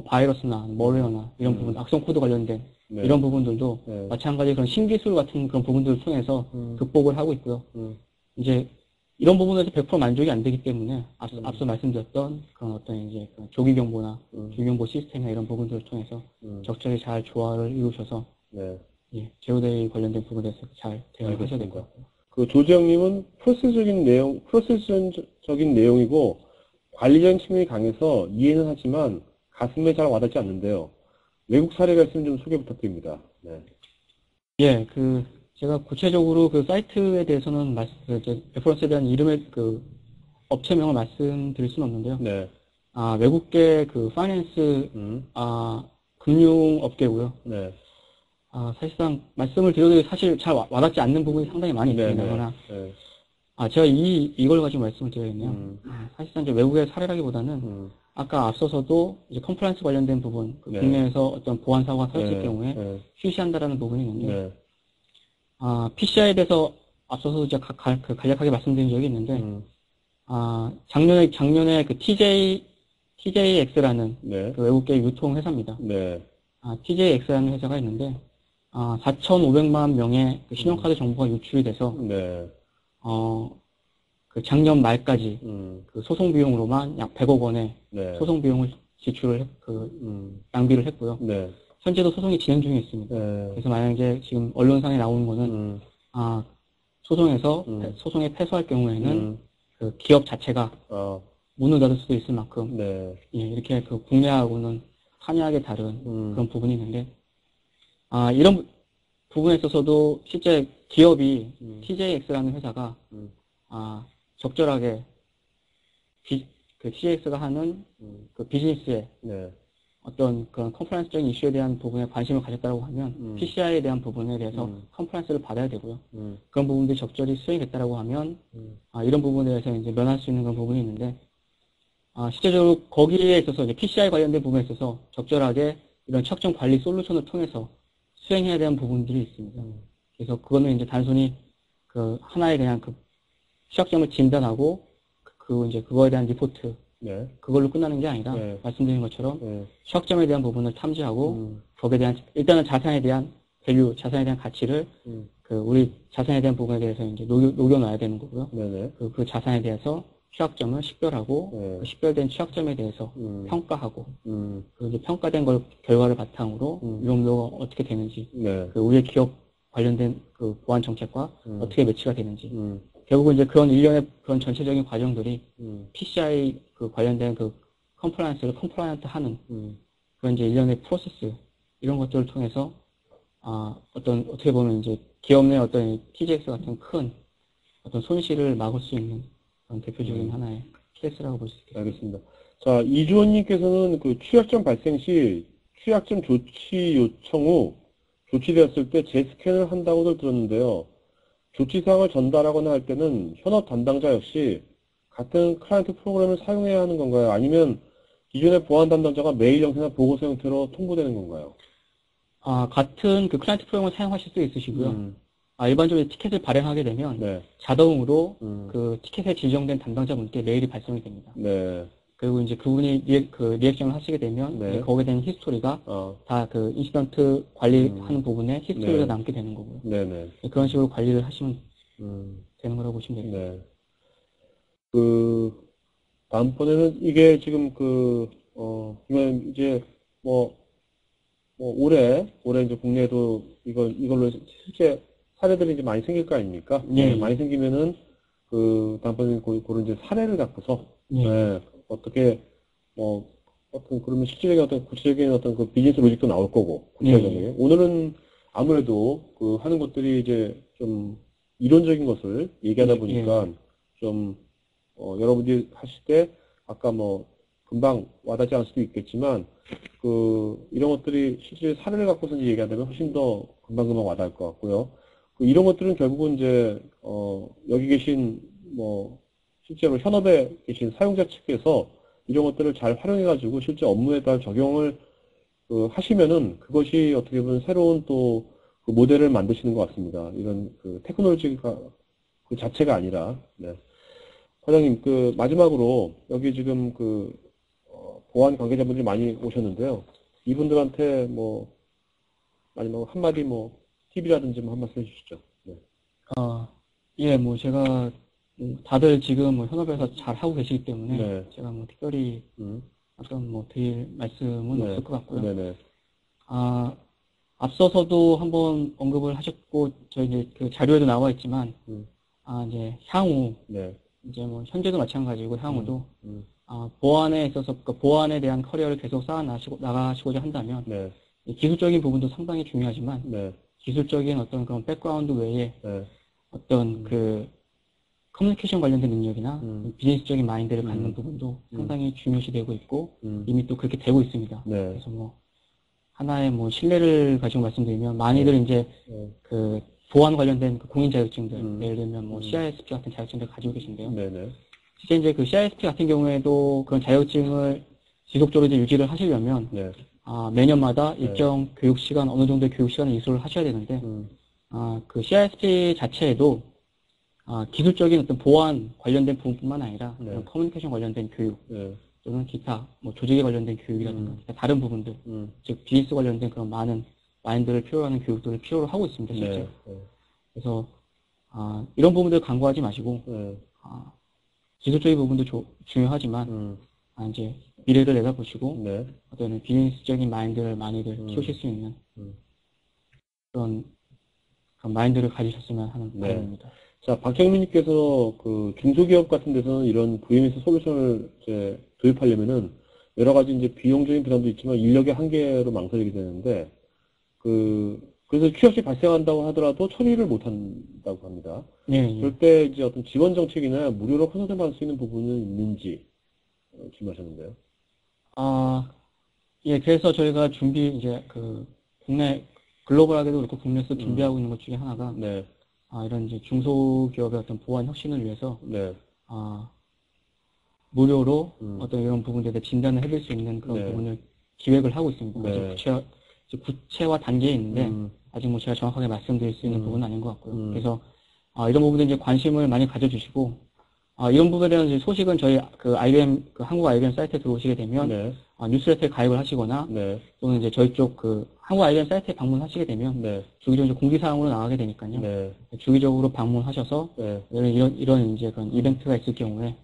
바이러스나 머레어나 이런 부분, 악성 코드 관련된 이런 부분들도 마찬가지 그런 신기술 같은 그런 부분들을 통해서 극복을 하고 있고요. 이제 이런 부분에서 100% 만족이 안 되기 때문에 앞서 말씀드렸던 그런 어떤 이제 조기 경보나 조기 경보 시스템이나 이런 부분들을 통해서 적절히 잘 조화를 이루셔서 제로데이 관련된 부분에 대해서 잘 대응을 하셔야 될 것 같고요. 조지영님은 프로세스적인 내용이고 관리적인 측면이 강해서 이해는 하지만 가슴에 잘 와닿지 않는데요. 외국 사례가 있으면 좀 소개 부탁드립니다. 네. 예, 제가 구체적으로 그 사이트에 대해서는 레퍼런스에 대한 이름의 업체명을 말씀드릴 수는 없는데요. 네. 외국계 파이낸스, 금융업계고요. 네. 사실상 말씀을 드려도 사실 잘 와닿지 않는 부분이 상당히 많이 있습니다. 그러나, 제가 이걸 가지고 말씀을 드려야겠네요. 사실상 이제 외국의 사례라기보다는, 아까 앞서서도 이제 컴플라이언스 관련된 부분, 국내에서 어떤 보안 사고가 터졌을 경우에 휴시한다라는 부분이 있는데, PCI에 대해서 앞서서 제가 간략하게 말씀드린 적이 있는데, 작년에 TJX라는 외국계 유통회사입니다. TJX라는 회사가 있는데, 4,500만 명의 신용카드 정보가 유출이 돼서, 작년 말까지 소송 비용으로만 약 100억 원의 소송 비용을 낭비를 했고요. 현재도 소송이 진행 중에 있습니다. 그래서 만약에 지금 언론상에 나오는 거는, 소송에 패소할 경우에는 기업 자체가 문을 닫을 수도 있을 만큼, 이렇게 국내하고는 한이하게 다른 그런 부분이 있는데, 이런 부분에 있어서도 실제 기업이 TJX라는 회사가 적절하게 TJX가 하는 비즈니스에 어떤 그런 컴플라이언스적인 이슈에 대한 부분에 관심을 가졌다고 하면 PCI에 대한 부분에 대해서 컴플라이언스를 받아야 되고요. 그런 부분들이 적절히 수행이 됐다고 하면 이런 부분에 대해서 이제 면할 수 있는 그런 부분이 있는데 실제적으로 거기에 있어서 이제 PCI 관련된 부분에 있어서 적절하게 이런 추적점 관리 솔루션을 통해서 수행해야 되는 부분들이 있습니다. 그래서 그거는 이제 단순히 하나에 대한 취약점을 진단하고 이제 그거에 대한 리포트 그걸로 끝나는 게 아니라 말씀드린 것처럼 취약점에 대한 부분을 탐지하고 거기에 대한 일단은 자산에 대한 밸류, 자산에 대한 가치를 우리 자산에 대한 부분에 대해서 이제 녹여놔야 되는 거고요. 그 자산에 대해서 취약점을 식별하고 그 식별된 취약점에 대해서 평가하고 그 이제 평가된 결과를 바탕으로 유용도가 어떻게 되는지 우리의 기업 관련된 보안 정책과 어떻게 매치가 되는지 결국은 이제 그런 일련의 그런 전체적인 과정들이 PCI 관련된 컴플라이언스를 컴플라이언트 하는 그런 이제 일련의 프로세스 이런 것들을 통해서 어떻게 보면 이제 기업 내 어떤 TJX 같은 큰 어떤 손실을 막을 수 있는 그런 대표적인 하나의 케이스라고 볼 수 있겠습니다. 알겠습니다. 자, 이주원님께서는 취약점 발생 시 취약점 조치 요청 후 조치되었을 때 재스캔을 한다고들 들었는데요. 조치사항을 전달하거나 할 때는 현업 담당자 역시 같은 클라이언트 프로그램을 사용해야 하는 건가요? 아니면 기존의 보안 담당자가 메일 형태나 보고서 형태로 통보되는 건가요? 같은 클라이언트 프로그램을 사용하실 수 있으시고요. 일반적으로 티켓을 발행하게 되면 자동으로 티켓에 지정된 담당자분께 메일이 발송이 됩니다. 그리고 이제 그분이 리액션을 하시게 되면 거기에 대한 히스토리가 다 인시던트 관리하는 부분에 히스토리가 남게 되는 거고요. 그런 식으로 관리를 하시면 되는 거라고 보시면 됩니다. 다음번에는 이게 지금 이건 이제 올해 이제 국내에도 이걸로 실제 사례들이 이제 많이 생길 거 아닙니까? 많이 생기면은 다음번에 그런 이제 사례를 갖고서 어떻게 그러면 실질적인 구체적인 비즈니스 로직도 나올 거고 구체적인 오늘은 아무래도 하는 것들이 이제 좀 이론적인 것을 얘기하다 보니까 좀 여러분들이 하실 때 아까 금방 와닿지 않을 수도 있겠지만 이런 것들이 실제 사례를 갖고서 이제 얘기하다면 훨씬 더 금방 와닿을 것 같고요. 이런 것들은 결국은 이제 여기 계신 실제로 현업에 계신 사용자 측에서 이런 것들을 잘 활용해가지고 실제 업무에 따라 적용을 하시면은 그것이 어떻게 보면 새로운 또 모델을 만드시는 것 같습니다. 이런 테크놀로지가 그 자체가 아니라. 과장님, 마지막으로 여기 지금 보안 관계자분들이 많이 오셨는데요. 이분들한테 마지막으로 한마디 팁이라든지 한 말씀 해주시죠. 제가 다들 지금 현업에서 잘 하고 계시기 때문에 제가 특별히 어떤 드릴 말씀은 없을 것 같고요. 앞서서도 한번 언급을 하셨고 저희 이제 자료에도 나와 있지만 이제 향후 이제 현재도 마찬가지고 향후도 보안에 있어서 그 보안에 대한 커리어를 계속 나가시고자 한다면 네. 이 기술적인 부분도 상당히 중요하지만 네. 기술적인 어떤 그런 백그라운드 외에 네. 어떤 그 커뮤니케이션 관련된 능력이나 비즈니스적인 마인드를 갖는 부분도 상당히 중요시 되고 있고 이미 또 그렇게 되고 있습니다. 네. 그래서 뭐 하나의 뭐 신뢰를 가지고 말씀드리면 많이들 이제 그 보안 관련된 그 공인 자격증들 예를 들면 뭐 CISP 같은 자격증들 가지고 계신데요. 네네. 실제 이제 그 CISP 같은 경우에도 그런 자격증을 지속적으로 이제 유지를 하시려면 네. 매년마다 일정 교육 시간 어느 정도의 교육 시간을 이수를 하셔야 되는데 그 CISP 자체에도 기술적인 어떤 보안 관련된 부분뿐만 아니라 그런 커뮤니케이션 관련된 교육 또는 기타 뭐 조직에 관련된 교육이라든가 기타 다른 부분들 즉 비즈니스 관련된 그런 많은 마인드를 필요로 하는 교육들을 필요로 하고 있습니다. 실제. 그래서 이런 부분들 간과하지 마시고 기술적인 부분도 중요하지만 이제 미래를 내다보시고 어떤 비즈니스적인 마인드를 많이들 키우실 수 있는 그런 마인드를 가지셨으면 하는 바람입니다. 자, 박형민님께서 그 중소기업 같은 데서는 이런 VMS 솔루션을 이제 도입하려면은 여러 가지 이제 비용적인 부담도 있지만 인력의 한계로 망설이게 되는데 그래서 취업이 발생한다고 하더라도 처리를 못 한다고 합니다. 그럴 때 이제 어떤 지원 정책이나 무료로 컨설팅 받을 수 있는 부분은 있는지 질문하셨는데요. 예, 그래서 저희가 이제 그 국내 글로벌하게도 그렇고 국내에서 준비하고 있는 것 중에 하나가 이런 이제 중소기업의 어떤 보안 혁신을 위해서 무료로 어떤 이런 부분들에 대해 진단을 해볼 수 있는 그런 부분을 기획을 하고 있습니다. 구체화 단계에 있는데 아직 뭐 제가 정확하게 말씀드릴 수 있는 부분은 아닌 것 같고요. 그래서 이런 부분에 이제 관심을 많이 가져주시고 이런 부분에 대한 이제 소식은 저희 그 IBM 그 한국 IBM 사이트에 들어오시게 되면 뉴스레터에 가입을 하시거나 또는 이제 저희 쪽 그 한국 IBM 사이트에 방문하시게 되면 주기적으로 이제 공지사항으로 나가게 되니까요. 주기적으로 방문하셔서 이런 이제 그런 이벤트가 있을 경우에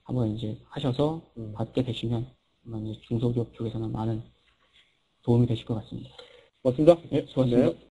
한번 이제 하셔서 받게 되시면 아마 이제 중소기업 쪽에서는 많은 도움이 되실 것 같습니다. 고맙습니다. 네, 수고하셨습니다.